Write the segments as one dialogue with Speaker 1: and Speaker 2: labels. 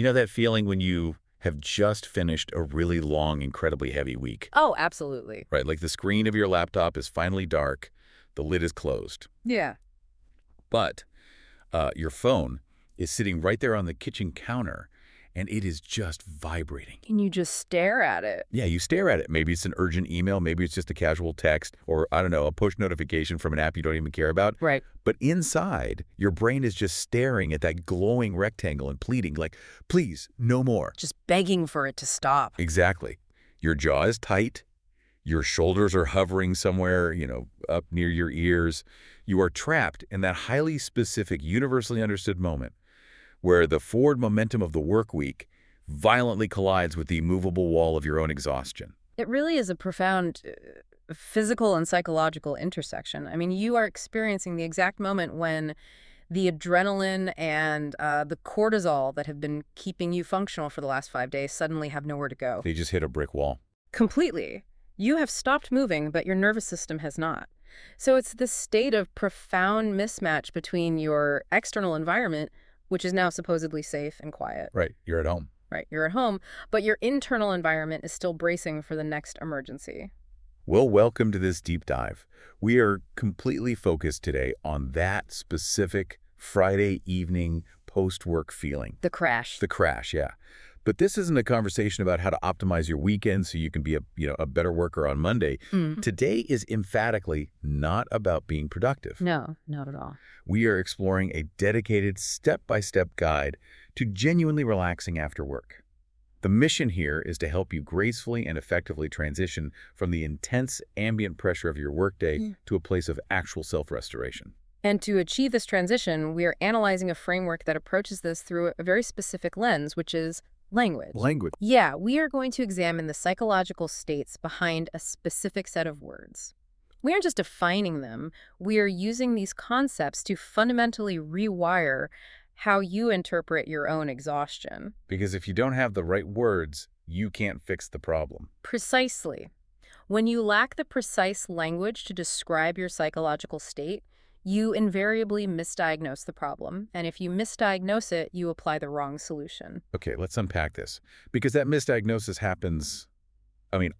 Speaker 1: know that feeling when you have just finished a really long, incredibly heavy week?
Speaker 2: Oh, absolutely.
Speaker 1: Right, like the screen of your laptop is finally dark, the lid is closed,
Speaker 2: Yeah.
Speaker 1: but your phone is sitting right there on the kitchen counter, and it is just vibrating.
Speaker 2: And you just stare at it.
Speaker 1: Yeah, you stare at it. Maybe it's an urgent email, maybe it's just a casual text, or, I don't know, a push notification from an app you don't even care about.
Speaker 2: Right.
Speaker 1: But inside, your brain is just staring at that glowing rectangle and pleading, like, please, no more.
Speaker 2: Just begging for it to stop.
Speaker 1: Exactly. Your jaw is tight. Your shoulders are hovering somewhere, up near your ears. You are trapped in that highly specific, universally understood moment where the forward momentum of the work week violently collides with the immovable wall of your own exhaustion.
Speaker 2: It really is a profound physical and psychological intersection. I mean, you are experiencing the exact moment when the adrenaline and the cortisol that have been keeping you functional for the last 5 days suddenly have nowhere to go.
Speaker 1: They just hit a brick wall.
Speaker 2: Completely. You have stopped moving, but your nervous system has not. So it's this state of profound mismatch between your external environment, which is now supposedly safe and quiet.
Speaker 1: Right, you're at home.
Speaker 2: Right, you're at home, but your internal environment is still bracing for the next emergency.
Speaker 1: Well, welcome to this deep dive. We are completely focused today on that specific Friday evening post-work feeling.
Speaker 2: The crash.
Speaker 1: The crash, yeah. But this isn't a conversation about how to optimize your weekend so you can be a better worker on Monday. Today is emphatically not about being productive.
Speaker 2: No, not at all.
Speaker 1: We are exploring a dedicated step-by-step guide to genuinely relaxing after work. The mission here is to help you gracefully and effectively transition from the intense ambient pressure of your workday to a place of actual self-restoration.
Speaker 2: And to achieve this transition, we are analyzing a framework that approaches this through a very specific lens, which is language.
Speaker 1: Language.
Speaker 2: Yeah, we are going to examine the psychological states behind a specific set of words. We aren't just defining them, we are using these concepts to fundamentally rewire how you interpret your own exhaustion.
Speaker 1: Because if you don't have the right words, you can't fix the problem.
Speaker 2: Precisely. When you lack the precise language to describe your psychological state, you invariably misdiagnose the problem. And if you misdiagnose it, you apply the wrong solution.
Speaker 1: Okay, let's unpack this. Because that misdiagnosis happens,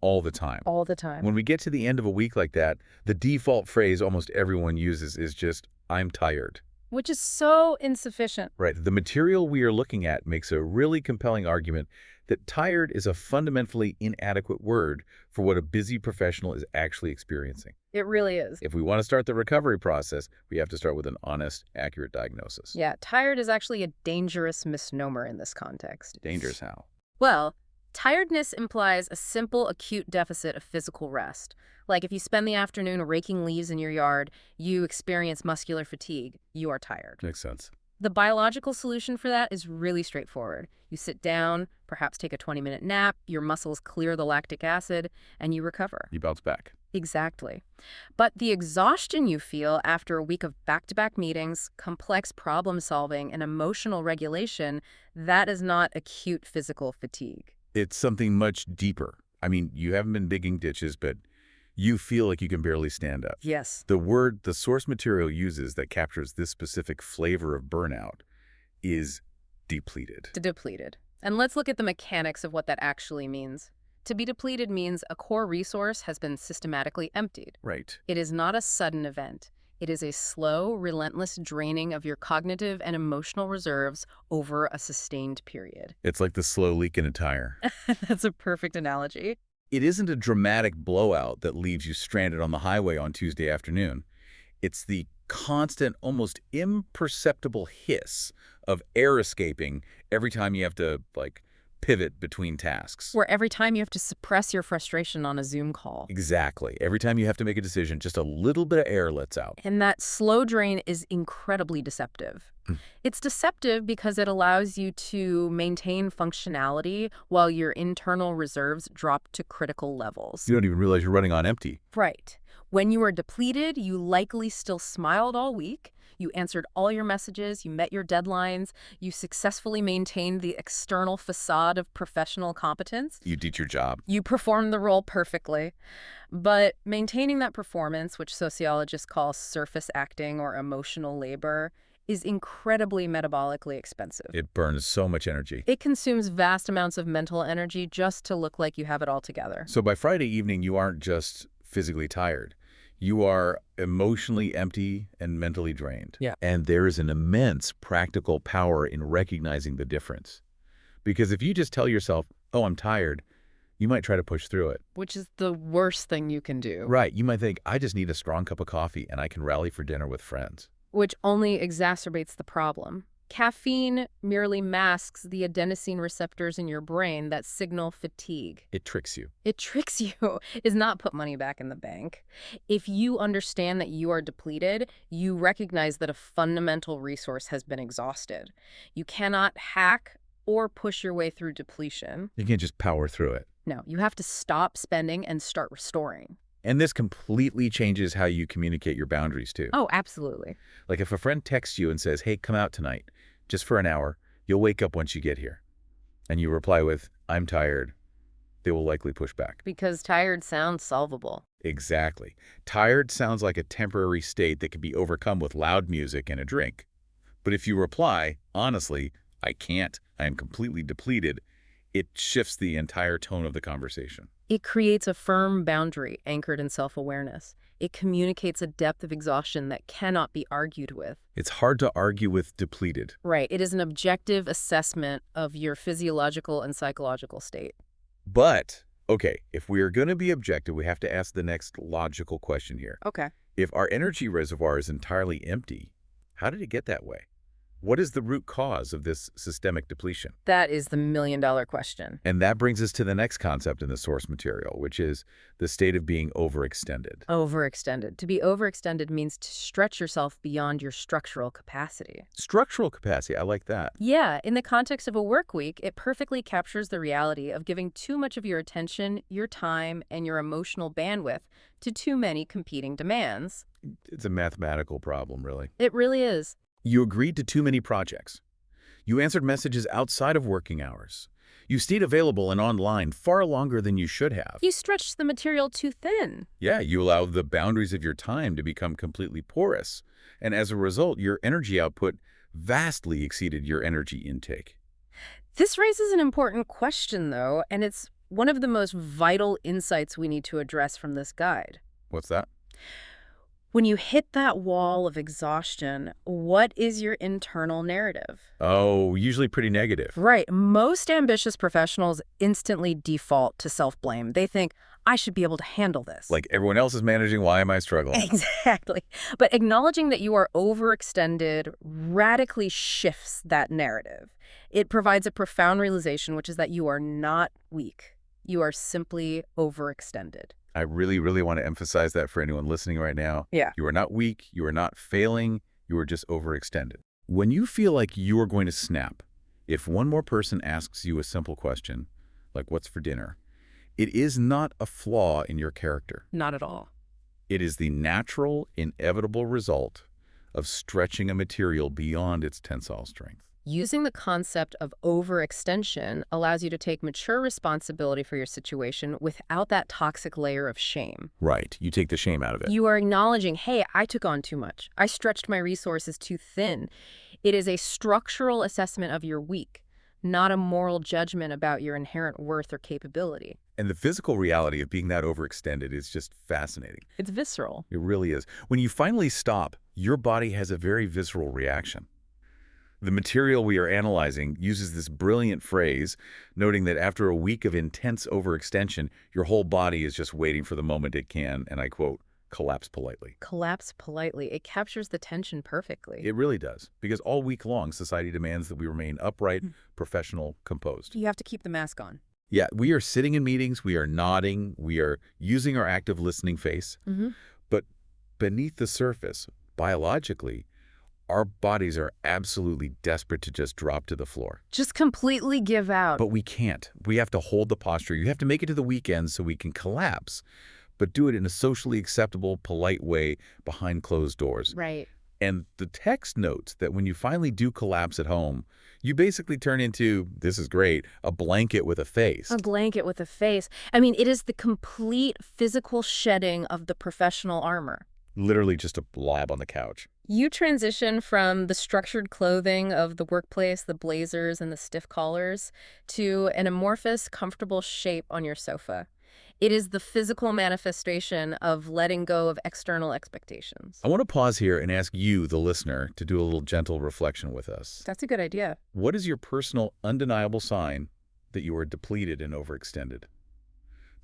Speaker 1: all the time.
Speaker 2: All the time.
Speaker 1: When we get to the end of a week like that, the default phrase almost everyone uses is just, I'm tired.
Speaker 2: Which is so insufficient.
Speaker 1: Right. The material we are looking at makes a really compelling argument that tired is a fundamentally inadequate word for what a busy professional is actually experiencing.
Speaker 2: It really is.
Speaker 1: If we want to start the recovery process, we have to start with an honest, accurate diagnosis.
Speaker 2: Yeah, tired is actually a dangerous misnomer in this context.
Speaker 1: Dangerous how?
Speaker 2: Well, tiredness implies a simple acute deficit of physical rest. Like if you spend the afternoon raking leaves in your yard, you experience muscular fatigue. You are tired.
Speaker 1: Makes sense.
Speaker 2: The biological solution for that is really straightforward. You sit down, perhaps take a 20-minute nap, your muscles clear the lactic acid, and you recover.
Speaker 1: You bounce back.
Speaker 2: Exactly. But the exhaustion you feel after a week of back-to-back meetings, complex problem solving, and emotional regulation, that is not acute physical fatigue.
Speaker 1: It's something much deeper. You haven't been digging ditches, but you feel like you can barely stand up.
Speaker 2: Yes.
Speaker 1: The word the source material uses that captures this specific flavor of burnout is depleted.
Speaker 2: Depleted. And let's look at the mechanics of what that actually means. To be depleted means a core resource has been systematically emptied.
Speaker 1: Right.
Speaker 2: It is not a sudden event. It is a slow, relentless draining of your cognitive and emotional reserves over a sustained period.
Speaker 1: It's like the slow leak in a tire.
Speaker 2: That's a perfect analogy.
Speaker 1: It isn't a dramatic blowout that leaves you stranded on the highway on Tuesday afternoon. It's the constant, almost imperceptible hiss of air escaping every time you have to, pivot between tasks.
Speaker 2: Or every time you have to suppress your frustration on a Zoom call.
Speaker 1: Exactly. Every time you have to make a decision, just a little bit of air lets out.
Speaker 2: And that slow drain is incredibly deceptive. It's deceptive because it allows you to maintain functionality while your internal reserves drop to critical levels.
Speaker 1: You don't even realize you're running on empty.
Speaker 2: Right. When you are depleted, you likely still smiled all week. You answered all your messages, you met your deadlines, you successfully maintained the external facade of professional competence.
Speaker 1: You did your job.
Speaker 2: You performed the role perfectly. But maintaining that performance, which sociologists call surface acting or emotional labor, is incredibly metabolically expensive.
Speaker 1: It burns so much energy.
Speaker 2: It consumes vast amounts of mental energy just to look like you have it all together.
Speaker 1: So by Friday evening, you aren't just physically tired. You are emotionally empty and mentally drained.
Speaker 2: Yeah.
Speaker 1: And there is an immense practical power in recognizing the difference. Because if you just tell yourself, oh, I'm tired, you might try to push through it.
Speaker 2: Which is the worst thing you can do.
Speaker 1: Right. You might think, I just need a strong cup of coffee and I can rally for dinner with friends.
Speaker 2: Which only exacerbates the problem. Caffeine merely masks the adenosine receptors in your brain that signal fatigue.
Speaker 1: It tricks you.
Speaker 2: It tricks you, is not put money back in the bank. If you understand that you are depleted, you recognize that a fundamental resource has been exhausted. You cannot hack or push your way through depletion.
Speaker 1: You can't just power through it.
Speaker 2: No, you have to stop spending and start restoring.
Speaker 1: And this completely changes how you communicate your boundaries, too.
Speaker 2: Oh, absolutely.
Speaker 1: Like if a friend texts you and says, hey, come out tonight, just for an hour, you'll wake up once you get here. And you reply with, I'm tired. They will likely push back.
Speaker 2: Because tired sounds solvable.
Speaker 1: Exactly. Tired sounds like a temporary state that can be overcome with loud music and a drink. But if you reply, honestly, I can't, I am completely depleted, it shifts the entire tone of the conversation.
Speaker 2: It creates a firm boundary anchored in self-awareness. It communicates a depth of exhaustion that cannot be argued with.
Speaker 1: It's hard to argue with depleted.
Speaker 2: Right. It is an objective assessment of your physiological and psychological state.
Speaker 1: But, okay, if we are going to be objective, we have to ask the next logical question here.
Speaker 2: Okay.
Speaker 1: If our energy reservoir is entirely empty, how did it get that way? What is the root cause of this systemic depletion?
Speaker 2: That is the million-dollar question.
Speaker 1: And that brings us to the next concept in the source material, which is the state of being overextended.
Speaker 2: Overextended. To be overextended means to stretch yourself beyond your structural capacity.
Speaker 1: Structural capacity, I like that.
Speaker 2: Yeah, in the context of a work week, it perfectly captures the reality of giving too much of your attention, your time, and your emotional bandwidth to too many competing demands.
Speaker 1: It's a mathematical problem, really.
Speaker 2: It really is.
Speaker 1: You agreed to too many projects. You answered messages outside of working hours. You stayed available and online far longer than you should have.
Speaker 2: You stretched the material too thin.
Speaker 1: Yeah, you allowed the boundaries of your time to become completely porous. And as a result, your energy output vastly exceeded your energy intake.
Speaker 2: This raises an important question, though, and it's one of the most vital insights we need to address from this guide.
Speaker 1: What's that?
Speaker 2: When you hit that wall of exhaustion, what is your internal narrative?
Speaker 1: Oh, usually pretty negative.
Speaker 2: Right. Most ambitious professionals instantly default to self-blame. They think, I should be able to handle this.
Speaker 1: Like everyone else is managing, why am I struggling?
Speaker 2: Exactly. But acknowledging that you are overextended radically shifts that narrative. It provides a profound realization, which is that you are not weak. You are simply overextended.
Speaker 1: I really, really want to emphasize that for anyone listening right now.
Speaker 2: Yeah.
Speaker 1: You are not weak. You are not failing. You are just overextended. When you feel like you are going to snap, if one more person asks you a simple question, like what's for dinner, it is not a flaw in your character.
Speaker 2: Not at all.
Speaker 1: It is the natural, inevitable result of stretching a material beyond its tensile strength.
Speaker 2: Using the concept of overextension allows you to take mature responsibility for your situation without that toxic layer of shame.
Speaker 1: Right. You take the shame out of it.
Speaker 2: You are acknowledging, hey, I took on too much. I stretched my resources too thin. It is a structural assessment of your weak, not a moral judgment about your inherent worth or capability.
Speaker 1: And the physical reality of being that overextended is just fascinating.
Speaker 2: It's visceral.
Speaker 1: It really is. When you finally stop, your body has a very visceral reaction. The material we are analyzing uses this brilliant phrase, noting that after a week of intense overextension, your whole body is just waiting for the moment it can, and I quote, collapse politely.
Speaker 2: Collapse politely. It captures the tension perfectly.
Speaker 1: It really does, because all week long, society demands that we remain upright, professional, composed.
Speaker 2: You have to keep the mask on.
Speaker 1: Yeah, we are sitting in meetings, we are nodding, we are using our active listening face, but beneath the surface, biologically, our bodies are absolutely desperate to just drop to the floor.
Speaker 2: Just completely give out.
Speaker 1: But we can't. We have to hold the posture. You have to make it to the weekend so we can collapse, but do it in a socially acceptable, polite way behind closed doors.
Speaker 2: Right.
Speaker 1: And the text notes that when you finally do collapse at home, you basically turn into, this is great, a blanket with a face.
Speaker 2: A blanket with a face. I mean, it is the complete physical shedding of the professional armor.
Speaker 1: literally just a blob on the couch.
Speaker 2: You transition from the structured clothing of the workplace, the blazers and the stiff collars, to an amorphous, comfortable shape on your sofa. It is the physical manifestation of letting go of external expectations.
Speaker 1: I want to pause here and ask you, the listener, to do a little gentle reflection with us.
Speaker 2: That's a good idea.
Speaker 1: What is your personal, undeniable sign that you are depleted and overextended?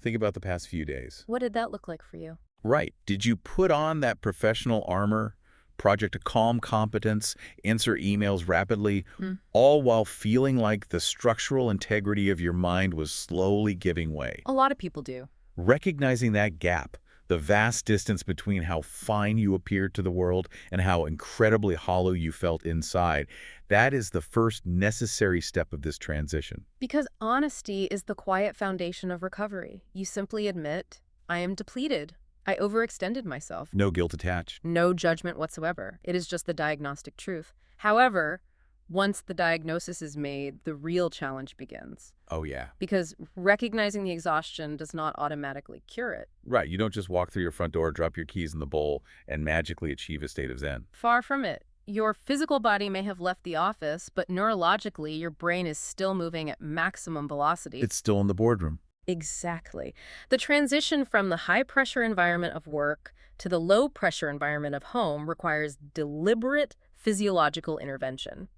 Speaker 1: Think about the past few days.
Speaker 2: What did that look like for you?
Speaker 1: Right. Did you put on that professional armor, project a calm competence, answer emails rapidly, all while feeling like the structural integrity of your mind was slowly giving way?
Speaker 2: A lot of people do.
Speaker 1: Recognizing that gap, the vast distance between how fine you appeared to the world and how incredibly hollow you felt inside, that is the first necessary step of this transition.
Speaker 2: Because honesty is the quiet foundation of recovery. You simply admit, I am depleted. I overextended myself.
Speaker 1: No guilt attached.
Speaker 2: No judgment whatsoever. It is just the diagnostic truth. However, once the diagnosis is made, the real challenge begins.
Speaker 1: Oh, yeah.
Speaker 2: Because recognizing the exhaustion does not automatically cure it.
Speaker 1: Right. You don't just walk through your front door, drop your keys in the bowl, and magically achieve a state of zen.
Speaker 2: Far from it. Your physical body may have left the office, but neurologically, your brain is still moving at maximum velocity.
Speaker 1: It's still in the boardroom.
Speaker 2: Exactly. The transition from the high-pressure environment of work to the low-pressure environment of home requires deliberate physiological intervention.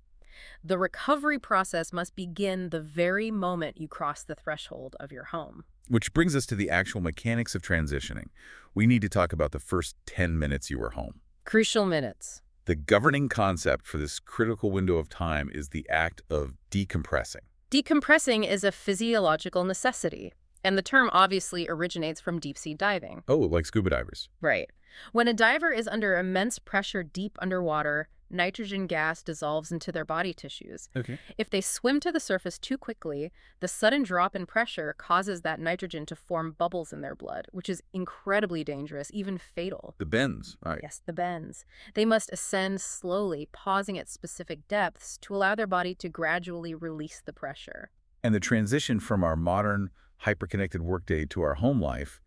Speaker 2: The recovery process must begin the very moment you cross the threshold of your home.
Speaker 1: Which brings us to the actual mechanics of transitioning. We need to talk about the first 10 minutes you were home.
Speaker 2: Crucial minutes.
Speaker 1: The governing concept for this critical window of time is the act of decompressing.
Speaker 2: Decompressing is a physiological necessity, and the term obviously originates from deep-sea diving.
Speaker 1: Oh, like scuba divers.
Speaker 2: Right. When a diver is under immense pressure deep underwater, nitrogen gas dissolves into their body tissues.
Speaker 1: Okay.
Speaker 2: If they swim to the surface too quickly, the sudden drop in pressure causes that nitrogen to form bubbles in their blood, which is incredibly dangerous, even fatal.
Speaker 1: The bends. Right.
Speaker 2: Yes, the bends. They must ascend slowly, pausing at specific depths to allow their body to gradually release the pressure.
Speaker 1: And the transition from our modern, hyperconnected workday to our home life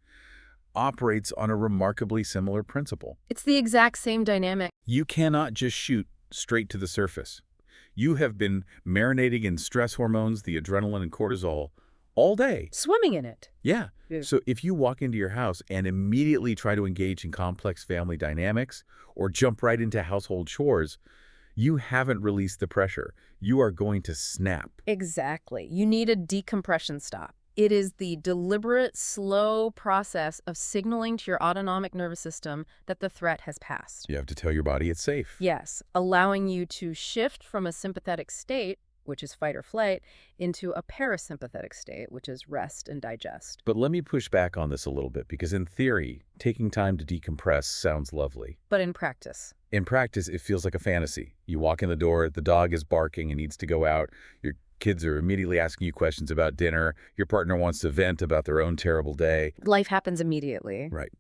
Speaker 1: operates on a remarkably similar principle.
Speaker 2: It's the exact same dynamic.
Speaker 1: You cannot just shoot straight to the surface. You have been marinating in stress hormones, the adrenaline and cortisol, all day.
Speaker 2: Swimming in it.
Speaker 1: Yeah.
Speaker 2: Yeah.
Speaker 1: So if you walk into your house and immediately try to engage in complex family dynamics or jump right into household chores, you haven't released the pressure. You are going to snap.
Speaker 2: Exactly. You need a decompression stop. It is the deliberate, slow process of signaling to your autonomic nervous system that the threat has passed.
Speaker 1: You have to tell your body it's safe.
Speaker 2: Yes, allowing you to shift from a sympathetic state, which is fight or flight, into a parasympathetic state, which is rest and digest.
Speaker 1: But let me push back on this a little bit, because in theory, taking time to decompress sounds lovely.
Speaker 2: But in practice?
Speaker 1: In practice, it feels like a fantasy. You walk in the door, the dog is barking and needs to go out, your kids are immediately asking you questions about dinner, your partner wants to vent about their own terrible day.
Speaker 2: Life happens immediately.
Speaker 1: Right.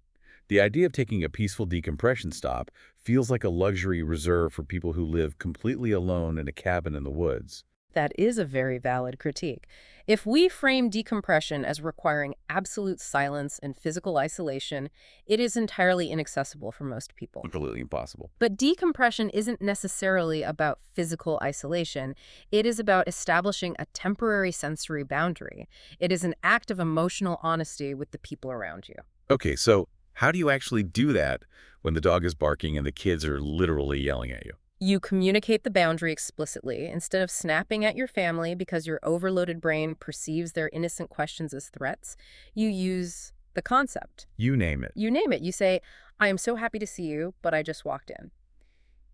Speaker 1: The idea of taking a peaceful decompression stop feels like a luxury reserved for people who live completely alone in a cabin in the woods.
Speaker 2: That is a very valid critique. If we frame decompression as requiring absolute silence and physical isolation, it is entirely inaccessible for most people.
Speaker 1: Completely impossible.
Speaker 2: But decompression isn't necessarily about physical isolation. It is about establishing a temporary sensory boundary. It is an act of emotional honesty with the people around you.
Speaker 1: Okay, so how do you actually do that when the dog is barking and the kids are literally yelling at you?
Speaker 2: You communicate the boundary explicitly. Instead of snapping at your family because your overloaded brain perceives their innocent questions as threats, you use the concept.
Speaker 1: You name it.
Speaker 2: You name it. You say, I am so happy to see you, but I just walked in.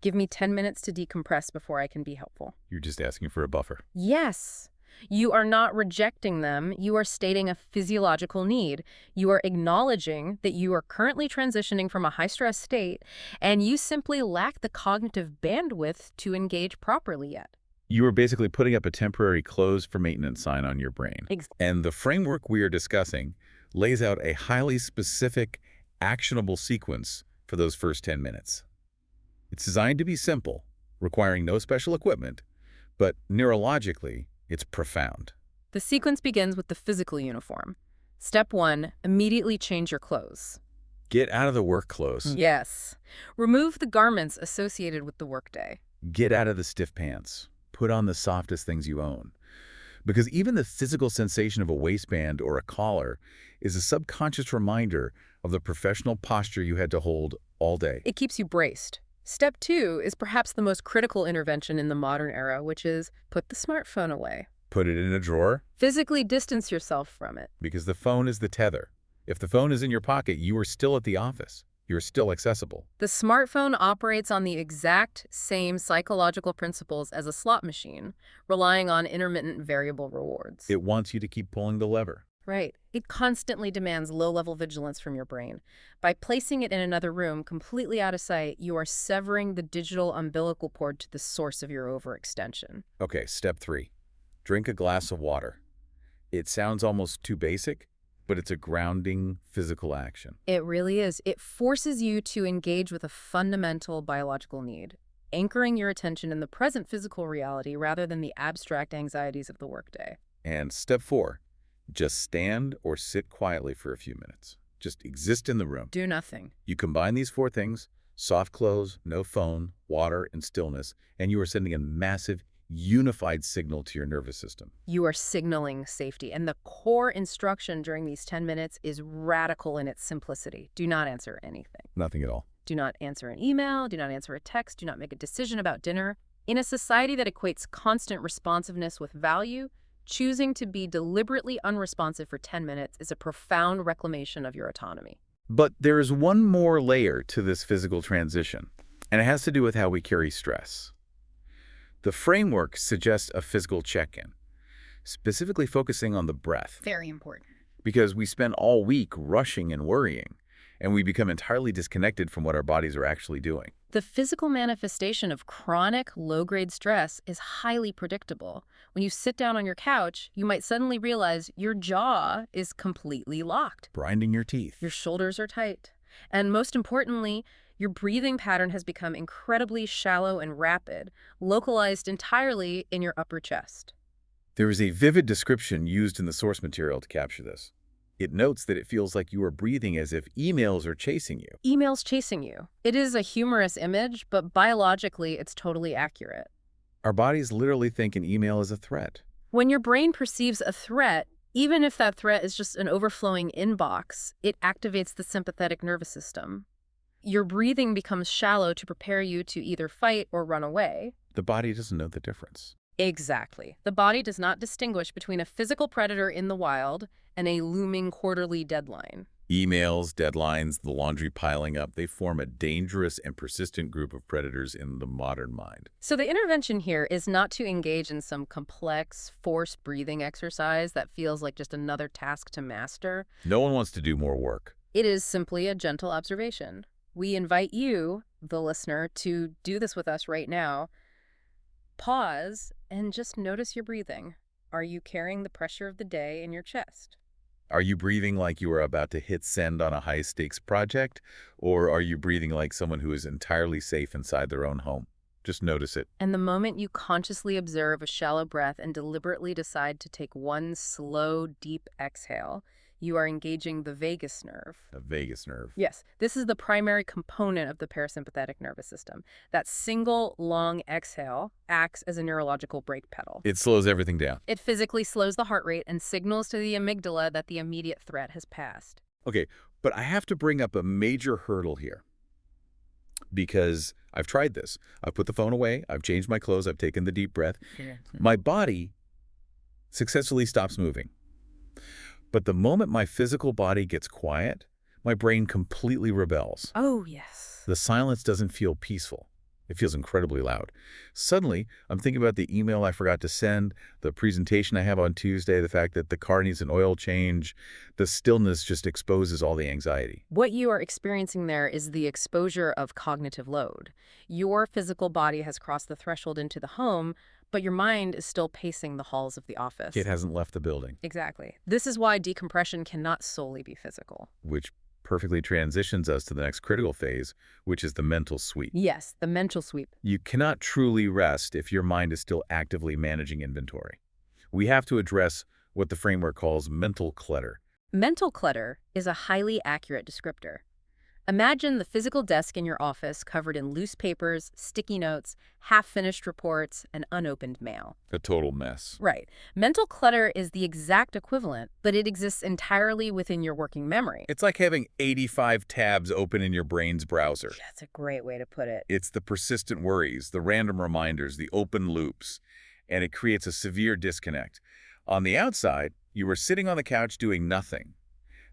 Speaker 2: Give me 10 minutes to decompress before I can be helpful.
Speaker 1: You're just asking for a buffer.
Speaker 2: Yes. You are not rejecting them. You are stating a physiological need. You are acknowledging that you are currently transitioning from a high-stress state, and you simply lack the cognitive bandwidth to engage properly yet.
Speaker 1: You are basically putting up a temporary close for maintenance sign on your brain. And the framework we are discussing lays out a highly specific, actionable sequence for those first 10 minutes. It's designed to be simple, requiring no special equipment, but neurologically, it's profound.
Speaker 2: The sequence begins with the physical uniform. Step 1, immediately change your clothes.
Speaker 1: Get out of the work clothes.
Speaker 2: Yes. Remove the garments associated with the workday.
Speaker 1: Get out of the stiff pants. Put on the softest things you own. Because even the physical sensation of a waistband or a collar is a subconscious reminder of the professional posture you had to hold all day.
Speaker 2: It keeps you braced. Step 2 is perhaps the most critical intervention in the modern era, which is put the smartphone away.
Speaker 1: Put it in a drawer,
Speaker 2: Physically distance yourself from it.
Speaker 1: because the phone is the tether. If the phone is in your pocket, you are still at the office. You're still accessible.
Speaker 2: The smartphone operates on the exact same psychological principles as a slot machine, relying on intermittent variable rewards.
Speaker 1: It wants you to keep pulling the lever.
Speaker 2: Right. It constantly demands low-level vigilance from your brain. By placing it in another room, completely out of sight, you are severing the digital umbilical cord to the source of your overextension.
Speaker 1: Okay, step 3. Drink a glass of water. It sounds almost too basic, but it's a grounding physical action.
Speaker 2: It really is. It forces you to engage with a fundamental biological need, anchoring your attention in the present physical reality rather than the abstract anxieties of the workday.
Speaker 1: And step 4, just stand or sit quietly for a few minutes. Just exist in the room.
Speaker 2: Do nothing.
Speaker 1: You combine these 4 things, soft clothes, no phone, water, and stillness, and you are sending a massive, unified signal to your nervous system.
Speaker 2: You are signaling safety, and the core instruction during these 10 minutes is radical in its simplicity. Do not answer anything.
Speaker 1: Nothing at all.
Speaker 2: Do not answer an email, do not answer a text, do not make a decision about dinner. In a society that equates constant responsiveness with value, choosing to be deliberately unresponsive for 10 minutes is a profound reclamation of your autonomy.
Speaker 1: But there is one more layer to this physical transition, and it has to do with how we carry stress. The framework suggests a physical check-in, specifically focusing on the breath,
Speaker 2: Very important.
Speaker 1: because we spend all week rushing and worrying, and we become entirely disconnected from what our bodies are actually doing.
Speaker 2: The physical manifestation of chronic, low-grade stress is highly predictable. When you sit down on your couch, you might suddenly realize your jaw is completely locked.
Speaker 1: Grinding your teeth.
Speaker 2: Your shoulders are tight. And most importantly, your breathing pattern has become incredibly shallow and rapid, localized entirely in your upper chest.
Speaker 1: There is a vivid description used in the source material to capture this. It notes that it feels like you are breathing as if emails are chasing you.
Speaker 2: Emails chasing you. It is a humorous image, but biologically, it's totally accurate.
Speaker 1: Our bodies literally think an email is a threat.
Speaker 2: When your brain perceives a threat, even if that threat is just an overflowing inbox, it activates the sympathetic nervous system. Your breathing becomes shallow to prepare you to either fight or run away.
Speaker 1: The body doesn't know the difference.
Speaker 2: Exactly. The body does not distinguish between a physical predator in the wild and a looming quarterly deadline.
Speaker 1: Emails, deadlines, the laundry piling up, they form a dangerous and persistent group of predators in the modern mind.
Speaker 2: So the intervention here is not to engage in some complex, forced breathing exercise that feels like just another task to master.
Speaker 1: No one wants to do more work.
Speaker 2: It is simply a gentle observation. We invite you, the listener, to do this with us right now. Pause and just notice your breathing. Are you carrying the pressure of the day in your chest?
Speaker 1: Are you breathing like you are about to hit send on a high-stakes project, or are you breathing like someone who is entirely safe inside their own home? Just notice it.
Speaker 2: And the moment you consciously observe a shallow breath and deliberately decide to take one slow, deep exhale, you are engaging the vagus nerve.
Speaker 1: A vagus nerve.
Speaker 2: Yes, this is the primary component of the parasympathetic nervous system. That single, long exhale acts as a neurological brake pedal.
Speaker 1: It slows everything down.
Speaker 2: It physically slows the heart rate and signals to the amygdala that the immediate threat has passed.
Speaker 1: Okay, but I have to bring up a major hurdle here, because I've tried this. I've put the phone away, I've changed my clothes, I've taken the deep breath. My body successfully stops moving. But the moment my physical body gets quiet, my brain completely rebels.
Speaker 2: Oh, yes.
Speaker 1: The silence doesn't feel peaceful. It feels incredibly loud. Suddenly, I'm thinking about the email I forgot to send, the presentation I have on Tuesday, the fact that the car needs an oil change. The stillness just exposes all the anxiety.
Speaker 2: What you are experiencing there is the exposure of cognitive load. Your physical body has crossed the threshold into the home, but your mind is still pacing the halls of the office.
Speaker 1: It hasn't left the building.
Speaker 2: Exactly. This is why decompression cannot solely be physical.
Speaker 1: Which perfectly transitions us to the next critical phase, which is the mental sweep.
Speaker 2: Yes, the mental sweep.
Speaker 1: You cannot truly rest if your mind is still actively managing inventory. We have to address what the framework calls mental clutter.
Speaker 2: Mental clutter is a highly accurate descriptor. Imagine the physical desk in your office covered in loose papers, sticky notes, half-finished reports, and unopened mail.
Speaker 1: A total mess.
Speaker 2: Right. Mental clutter is the exact equivalent, but it exists entirely within your working memory.
Speaker 1: It's like having 85 tabs open in your brain's browser.
Speaker 2: That's a great way to put it.
Speaker 1: It's the persistent worries, the random reminders, the open loops, and it creates a severe disconnect. On the outside, you are sitting on the couch doing nothing,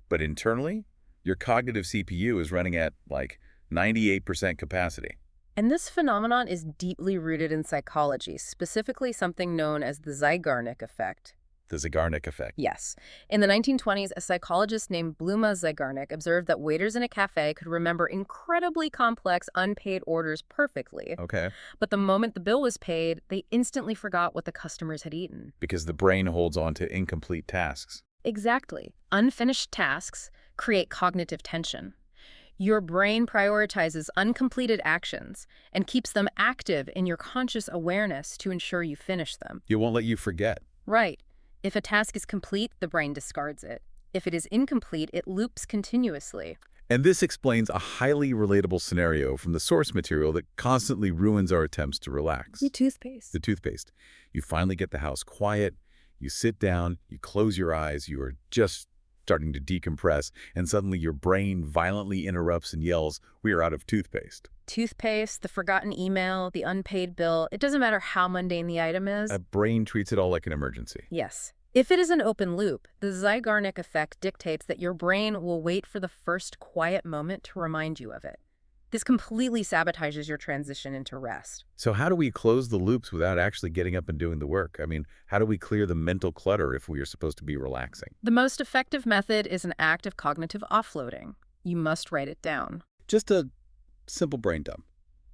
Speaker 1: but internally, your cognitive CPU is running at, like, 98% capacity.
Speaker 2: And this phenomenon is deeply rooted in psychology, specifically something known as the Zeigarnik effect.
Speaker 1: The Zeigarnik effect.
Speaker 2: Yes. In the 1920s, a psychologist named Bluma Zeigarnik observed that waiters in a cafe could remember incredibly complex unpaid orders perfectly.
Speaker 1: Okay.
Speaker 2: But the moment the bill was paid, they instantly forgot what the customers had eaten.
Speaker 1: Because the brain holds on to incomplete tasks.
Speaker 2: Exactly. Unfinished tasks create cognitive tension. Your brain prioritizes uncompleted actions and keeps them active in your conscious awareness to ensure you finish them.
Speaker 1: It won't let you forget.
Speaker 2: Right. If a task is complete, the brain discards it. If it is incomplete, it loops continuously.
Speaker 1: And this explains a highly relatable scenario from the source material that constantly ruins our attempts to relax.
Speaker 2: The toothpaste.
Speaker 1: The toothpaste. You finally get the house quiet, you sit down, you close your eyes, you are just starting to decompress, and suddenly your brain violently interrupts and yells, "We are out of toothpaste."
Speaker 2: Toothpaste, the forgotten email, the unpaid bill. It doesn't matter how mundane the item is.
Speaker 1: A brain treats it all like an emergency.
Speaker 2: Yes. If it is an open loop, the Zeigarnik effect dictates that your brain will wait for the first quiet moment to remind you of it. This completely sabotages your transition into rest.
Speaker 1: So how do we close the loops without actually getting up and doing the work? I mean, how do we clear the mental clutter if we are supposed to be relaxing?
Speaker 2: The most effective method is an act of cognitive offloading. You must write it down.
Speaker 1: Just a simple brain dump.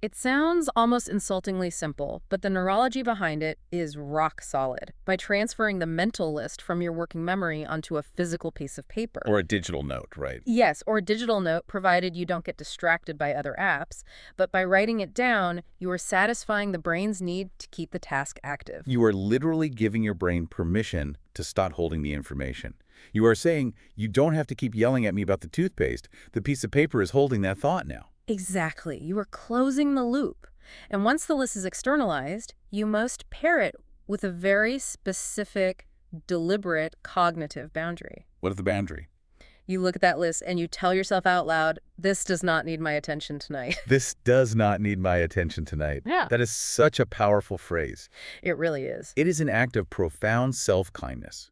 Speaker 2: It sounds almost insultingly simple, but the neurology behind it is rock solid. By transferring the mental list from your working memory onto a physical piece of paper.
Speaker 1: Or a digital note, right?
Speaker 2: Yes, or a digital note, provided you don't get distracted by other apps. But by writing it down, you are satisfying the brain's need to keep the task active.
Speaker 1: You are literally giving your brain permission to stop holding the information. You are saying, you don't have to keep yelling at me about the toothpaste. The piece of paper is holding that thought now.
Speaker 2: Exactly. You are closing the loop. And once the list is externalized, you must pair it with a very specific, deliberate cognitive boundary.
Speaker 1: What is the boundary?
Speaker 2: You look at that list and you tell yourself out loud, this does not need my attention tonight.
Speaker 1: This does not need my attention tonight.
Speaker 2: Yeah.
Speaker 1: That is such a powerful phrase.
Speaker 2: It really is.
Speaker 1: It is an act of profound self-kindness.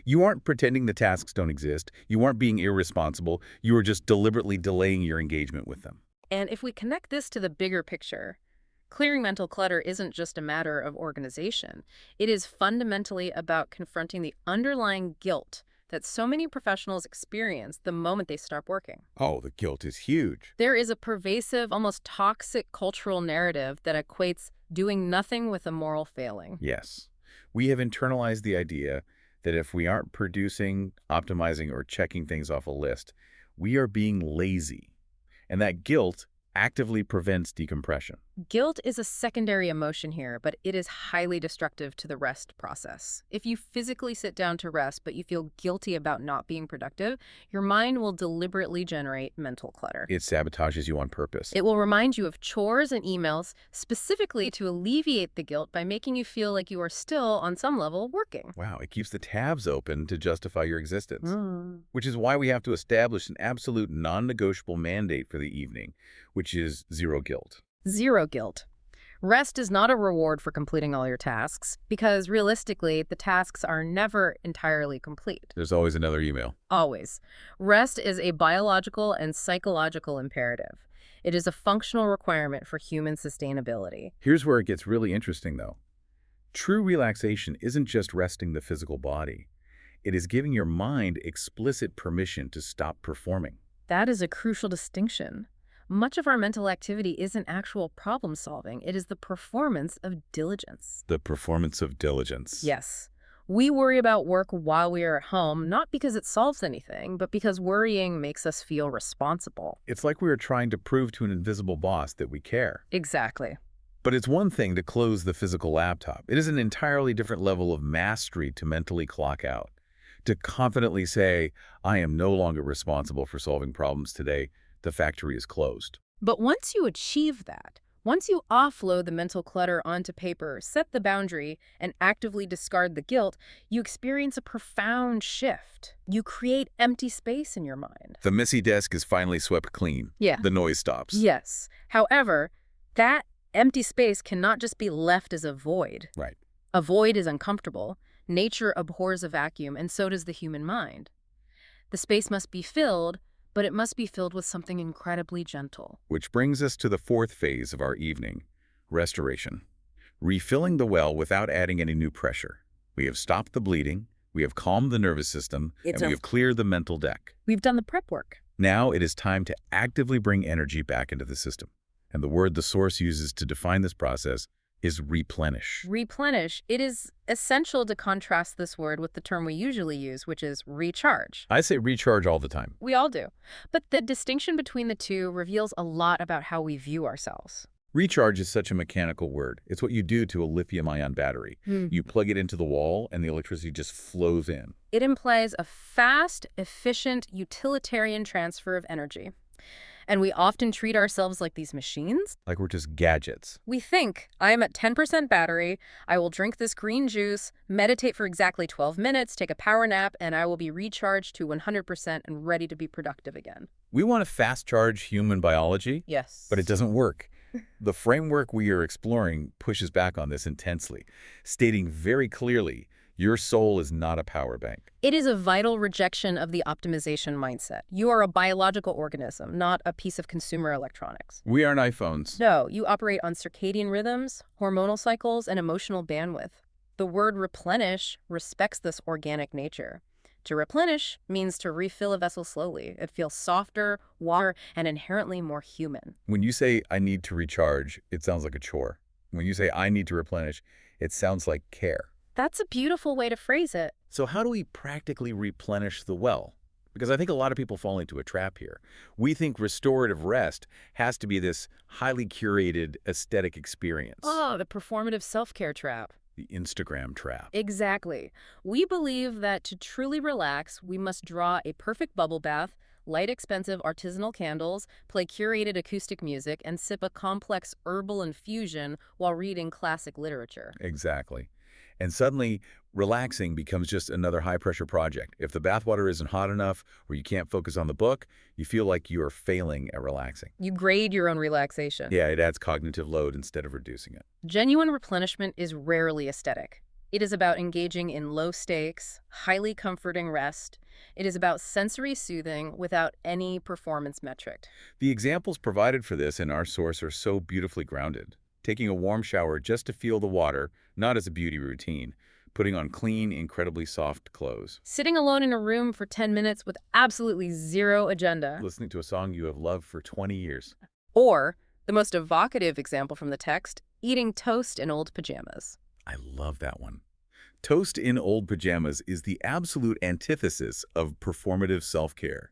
Speaker 1: You aren't pretending the tasks don't exist. You aren't being irresponsible. You are just deliberately delaying your engagement with them.
Speaker 2: And if we connect this to the bigger picture, clearing mental clutter isn't just a matter of organization. It is fundamentally about confronting the underlying guilt that so many professionals experience the moment they stop working.
Speaker 1: Oh, the guilt is huge.
Speaker 2: There is a pervasive, almost toxic cultural narrative that equates doing nothing with a moral failing.
Speaker 1: Yes. We have internalized the idea that if we aren't producing, optimizing, or checking things off a list, we are being lazy. And that guilt actively prevents decompression.
Speaker 2: Guilt is a secondary emotion here, but it is highly destructive to the rest process. If you physically sit down to rest, but you feel guilty about not being productive, your mind will deliberately generate mental clutter.
Speaker 1: It sabotages you on purpose.
Speaker 2: It will remind you of chores and emails, specifically to alleviate the guilt by making you feel like you are still, on some level, working.
Speaker 1: Wow, it keeps the tabs open to justify your existence. Which is why we have to establish an absolute non-negotiable mandate for the evening, which is zero guilt.
Speaker 2: Zero guilt. Rest is not a reward for completing all your tasks, because realistically, the tasks are never entirely complete.
Speaker 1: There's always another email.
Speaker 2: Always. Rest is a biological and psychological imperative. It is a functional requirement for human sustainability.
Speaker 1: Here's where it gets really interesting, though. True relaxation isn't just resting the physical body. It is giving your mind explicit permission to stop performing.
Speaker 2: That is a crucial distinction. Much of our mental activity isn't actual problem solving. It is the performance of diligence.
Speaker 1: The performance of diligence.
Speaker 2: Yes. We worry about work while we are at home, not because it solves anything, but because worrying makes us feel responsible.
Speaker 1: It's like we are trying to prove to an invisible boss that we care.
Speaker 2: Exactly.
Speaker 1: But it's one thing to close the physical laptop. It is an entirely different level of mastery to mentally clock out. To confidently say, I am no longer responsible for solving problems today. the factory is closed.
Speaker 2: But once you achieve that, once you offload the mental clutter onto paper, set the boundary, and actively discard the guilt, you experience a profound shift. You create empty space in your mind.
Speaker 1: The messy desk is finally swept clean.
Speaker 2: Yeah.
Speaker 1: The noise stops.
Speaker 2: Yes. However, that empty space cannot just be left as a void.
Speaker 1: Right.
Speaker 2: A void is uncomfortable. Nature abhors a vacuum, and so does the human mind. The space must be filled, but it must be filled with something incredibly gentle.
Speaker 1: Which brings us to the fourth phase of our evening, restoration. Refilling the well without adding any new pressure. We have stopped the bleeding, we have calmed the nervous system, and we have cleared the mental deck.
Speaker 2: We've done the prep work.
Speaker 1: Now it is time to actively bring energy back into the system. And the word the source uses to define this process is replenish.
Speaker 2: Replenish. It is essential to contrast this word with the term we usually use, which is recharge.
Speaker 1: I say recharge all the time.
Speaker 2: We all do. But the distinction between the two reveals a lot about how we view ourselves.
Speaker 1: Recharge is such a mechanical word. It's what you do to a lithium-ion battery. You plug it into the wall and the electricity just flows in.
Speaker 2: It implies a fast, efficient, utilitarian transfer of energy. And we often treat ourselves like these machines.
Speaker 1: Like we're just gadgets.
Speaker 2: We think, I am at 10% battery, I will drink this green juice, meditate for exactly 12 minutes, take a power nap, and I will be recharged to 100% and ready to be productive again.
Speaker 1: We want to fast-charge human biology,
Speaker 2: Yes.
Speaker 1: but it doesn't work. The framework we are exploring pushes back on this intensely, stating very clearly, your soul is not a power bank.
Speaker 2: It is a vital rejection of the optimization mindset. You are a biological organism, not a piece of consumer electronics.
Speaker 1: We aren't iPhones.
Speaker 2: No, you operate on circadian rhythms, hormonal cycles, and emotional bandwidth. The word replenish respects this organic nature. To replenish means to refill a vessel slowly. It feels softer, warmer, and inherently more human.
Speaker 1: When you say, I need to recharge, it sounds like a chore. When you say, I need to replenish, it sounds like care.
Speaker 2: That's a beautiful way to phrase it.
Speaker 1: So how do we practically replenish the well? Because I think a lot of people fall into a trap here. We think restorative rest has to be this highly curated aesthetic experience.
Speaker 2: Oh, the performative self-care trap.
Speaker 1: The Instagram trap.
Speaker 2: Exactly. We believe that to truly relax, we must draw a perfect bubble bath, light expensive artisanal candles, play curated acoustic music, and sip a complex herbal infusion while reading classic literature.
Speaker 1: Exactly. And suddenly, relaxing becomes just another high-pressure project. If the bathwater isn't hot enough or you can't focus on the book, you feel like you are failing at relaxing.
Speaker 2: You grade your own relaxation.
Speaker 1: Yeah, it adds cognitive load instead of reducing it.
Speaker 2: Genuine replenishment is rarely aesthetic. It is about engaging in low-stakes, highly comforting rest. It is about sensory soothing without any performance metric.
Speaker 1: The examples provided for this in our source are so beautifully grounded. Taking a warm shower just to feel the water, not as a beauty routine. Putting on clean, incredibly soft clothes.
Speaker 2: Sitting alone in a room for 10 minutes with absolutely zero agenda.
Speaker 1: Listening to a song you have loved for 20 years.
Speaker 2: Or, the most evocative example from the text, eating toast in old pajamas.
Speaker 1: I love that one. Toast in old pajamas is the absolute antithesis of performative self-care.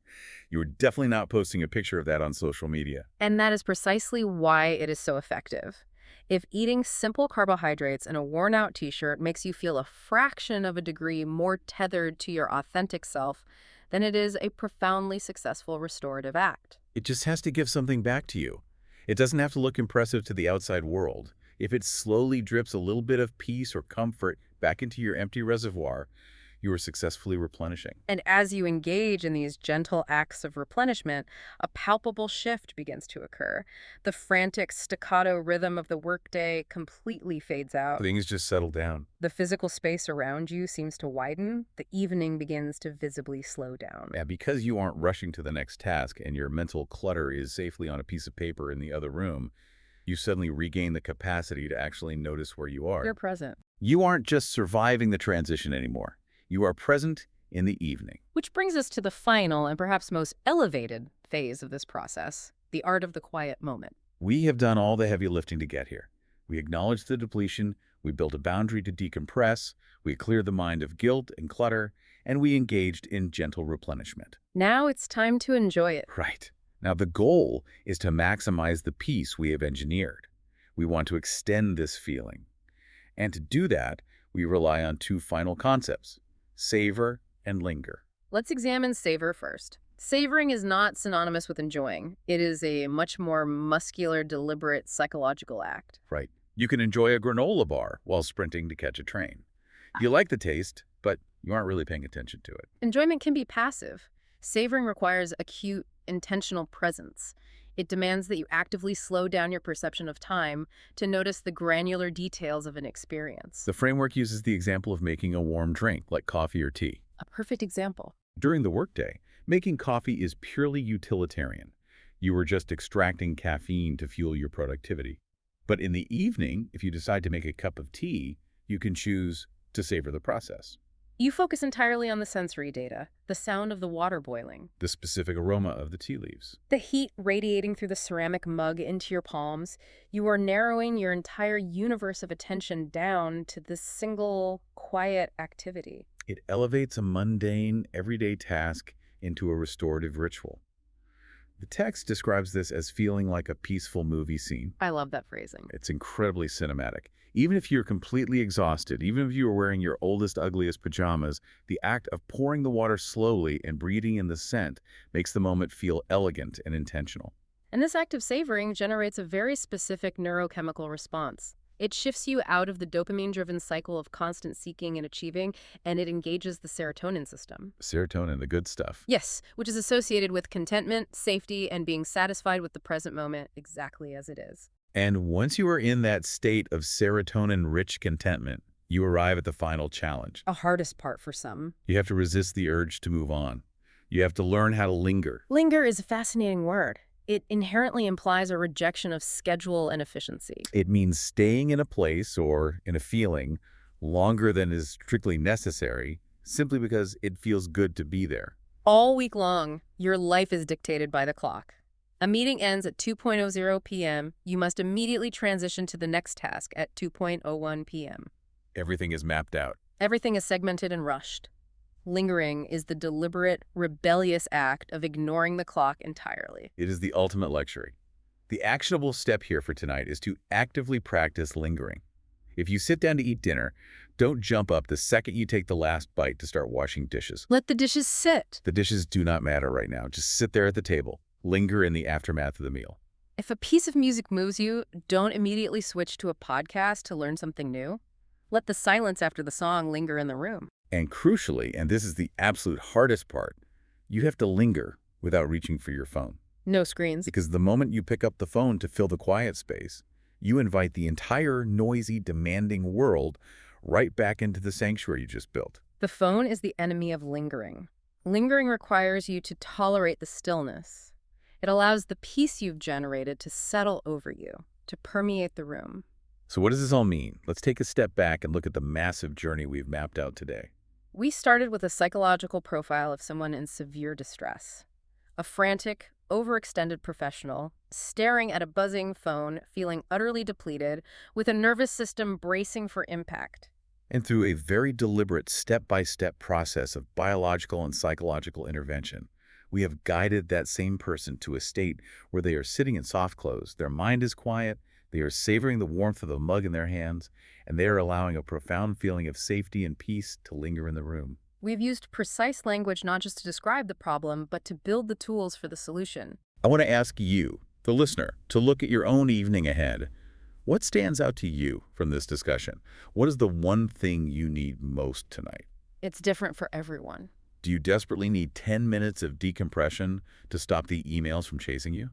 Speaker 1: You're definitely not posting a picture of that on social media.
Speaker 2: And that is precisely why it is so effective. If eating simple carbohydrates in a worn-out t-shirt makes you feel a fraction of a degree more tethered to your authentic self, then it is a profoundly successful restorative act.
Speaker 1: It just has to give something back to you. It doesn't have to look impressive to the outside world. If it slowly drips a little bit of peace or comfort back into your empty reservoir, you are successfully replenishing.
Speaker 2: And as you engage in these gentle acts of replenishment, a palpable shift begins to occur. The frantic staccato rhythm of the workday completely fades out.
Speaker 1: Things just settle down.
Speaker 2: The physical space around you seems to widen. The evening begins to visibly slow down.
Speaker 1: Yeah, because you aren't rushing to the next task and your mental clutter is safely on a piece of paper in the other room, you suddenly regain the capacity to actually notice where you are.
Speaker 2: You're present.
Speaker 1: You aren't just surviving the transition anymore. You are present in the evening.
Speaker 2: Which brings us to the final and perhaps most elevated phase of this process, the art of the quiet moment.
Speaker 1: We have done all the heavy lifting to get here. We acknowledged the depletion, we built a boundary to decompress, we cleared the mind of guilt and clutter, and we engaged in gentle replenishment.
Speaker 2: Now it's time to enjoy it.
Speaker 1: Right. Now the goal is to maximize the peace we have engineered. We want to extend this feeling. And to do that, we rely on two final concepts: savor and linger.
Speaker 2: Let's examine savor first. Savoring is not synonymous with enjoying. It is a much more muscular, deliberate psychological act.
Speaker 1: Right. You can enjoy a granola bar while sprinting to catch a train. You like the taste, but you aren't really paying attention to it.
Speaker 2: Enjoyment can be passive. Savoring requires acute, intentional presence. It demands that you actively slow down your perception of time to notice the granular details of an experience.
Speaker 1: The framework uses the example of making a warm drink, like coffee or tea.
Speaker 2: A perfect example.
Speaker 1: During the workday, making coffee is purely utilitarian. You are just extracting caffeine to fuel your productivity. But in the evening, if you decide to make a cup of tea, you can choose to savor the process.
Speaker 2: You focus entirely on the sensory data, the sound of the water boiling,
Speaker 1: The specific aroma of the tea leaves.
Speaker 2: the heat radiating through the ceramic mug into your palms. You are narrowing your entire universe of attention down to this single, quiet activity.
Speaker 1: It elevates a mundane, everyday task into a restorative ritual. The text describes this as feeling like a peaceful movie scene.
Speaker 2: I love that phrasing.
Speaker 1: It's incredibly cinematic. Even if you're completely exhausted, even if you are wearing your oldest, ugliest pajamas, the act of pouring the water slowly and breathing in the scent makes the moment feel elegant and intentional.
Speaker 2: And this act of savoring generates a very specific neurochemical response. It shifts you out of the dopamine-driven cycle of constant seeking and achieving, and it engages the serotonin system.
Speaker 1: Serotonin, the good stuff.
Speaker 2: Yes, which is associated with contentment, safety, and being satisfied with the present moment exactly as it is.
Speaker 1: And once you are in that state of serotonin-rich contentment, you arrive at the final challenge.
Speaker 2: A hardest part for some.
Speaker 1: You have to resist the urge to move on. You have to learn how to linger.
Speaker 2: Linger is a fascinating word. It inherently implies a rejection of schedule and efficiency.
Speaker 1: It means staying in a place or in a feeling longer than is strictly necessary, simply because it feels good to be there.
Speaker 2: All week long, your life is dictated by the clock. A meeting ends at 2:00 p.m. You must immediately transition to the next task at 2:01 p.m.
Speaker 1: Everything is mapped out.
Speaker 2: Everything is segmented and rushed. Lingering is the deliberate, rebellious act of ignoring the clock entirely.
Speaker 1: It is the ultimate luxury. The actionable step here for tonight is to actively practice lingering. If you sit down to eat dinner, don't jump up the second you take the last bite to start washing dishes.
Speaker 2: Let the dishes sit.
Speaker 1: The dishes do not matter right now. Just sit there at the table. Linger in the aftermath of the meal.
Speaker 2: If a piece of music moves you, don't immediately switch to a podcast to learn something new. Let the silence after the song linger in the room.
Speaker 1: And crucially, and this is the absolute hardest part, you have to linger without reaching for your phone.
Speaker 2: No screens.
Speaker 1: Because the moment you pick up the phone to fill the quiet space, you invite the entire noisy, demanding world right back into the sanctuary you just built.
Speaker 2: The phone is the enemy of lingering. Lingering requires you to tolerate the stillness. It allows the peace you've generated to settle over you, to permeate the room.
Speaker 1: So what does this all mean? Let's take a step back and look at the massive journey we've mapped out today.
Speaker 2: We started with a psychological profile of someone in severe distress. A frantic, overextended professional, staring at a buzzing phone, feeling utterly depleted, with a nervous system bracing for impact.
Speaker 1: And through a very deliberate step-by-step process of biological and psychological intervention, we have guided that same person to a state where they are sitting in soft clothes, their mind is quiet, they are savoring the warmth of the mug in their hands, and they are allowing a profound feeling of safety and peace to linger in the room.
Speaker 2: We've used precise language not just to describe the problem, but to build the tools for the solution.
Speaker 1: I want to ask you, the listener, to look at your own evening ahead. What stands out to you from this discussion? What is the one thing you need most tonight?
Speaker 2: It's different for everyone.
Speaker 1: Do you desperately need 10 minutes of decompression to stop the emails from chasing you?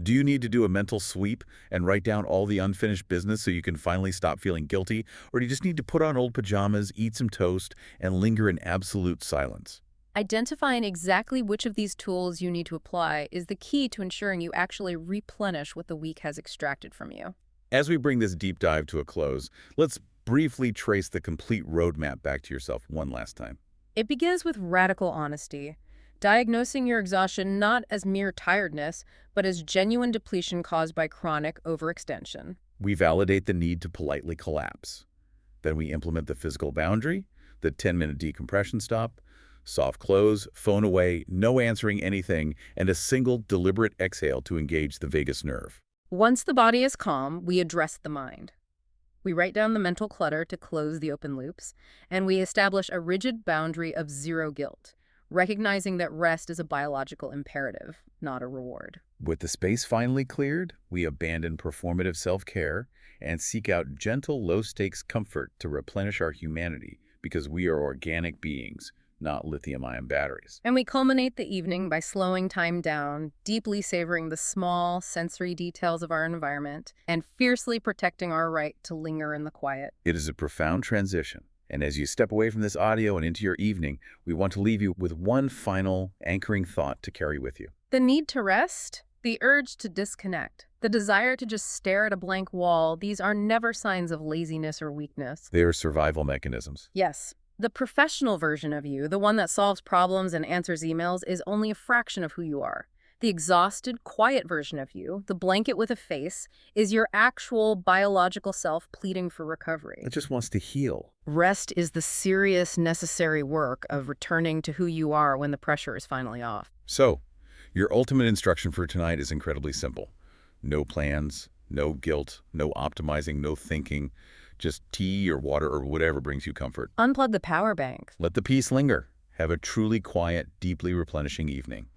Speaker 1: Do you need to do a mental sweep and write down all the unfinished business so you can finally stop feeling guilty? Or do you just need to put on old pajamas, eat some toast, and linger in absolute silence?
Speaker 2: Identifying exactly which of these tools you need to apply is the key to ensuring you actually replenish what the week has extracted from you.
Speaker 1: As we bring this deep dive to a close, let's briefly trace the complete roadmap back to yourself one last time.
Speaker 2: It begins with radical honesty, diagnosing your exhaustion not as mere tiredness, but as genuine depletion caused by chronic overextension.
Speaker 1: We validate the need to politely collapse. Then we implement the physical boundary, the 10-minute decompression stop, soft close, phone away, no answering anything, and a single deliberate exhale to engage the vagus nerve.
Speaker 2: Once the body is calm, we address the mind. We write down the mental clutter to close the open loops, and we establish a rigid boundary of zero guilt, recognizing that rest is a biological imperative, not a reward.
Speaker 1: With the space finally cleared, we abandon performative self-care and seek out gentle, low-stakes comfort to replenish our humanity because we are organic beings, not lithium-ion batteries.
Speaker 2: And we culminate the evening by slowing time down, deeply savoring the small, sensory details of our environment, and fiercely protecting our right to linger in the quiet.
Speaker 1: It is a profound transition. And as you step away from this audio and into your evening, we want to leave you with one final anchoring thought to carry with you.
Speaker 2: The need to rest, the urge to disconnect, the desire to just stare at a blank wall, these are never signs of laziness or weakness.
Speaker 1: They are survival mechanisms.
Speaker 2: Yes, the professional version of you, the one that solves problems and answers emails, is only a fraction of who you are. The exhausted, quiet version of you, the blanket with a face, is your actual biological self pleading for recovery.
Speaker 1: It just wants to heal.
Speaker 2: Rest is the serious, necessary work of returning to who you are when the pressure is finally off.
Speaker 1: So, your ultimate instruction for tonight is incredibly simple. No plans, no guilt, no optimizing, no thinking. Just tea or water or whatever brings you comfort.
Speaker 2: Unplug the power bank.
Speaker 1: Let the peace linger. Have a truly quiet, deeply replenishing evening.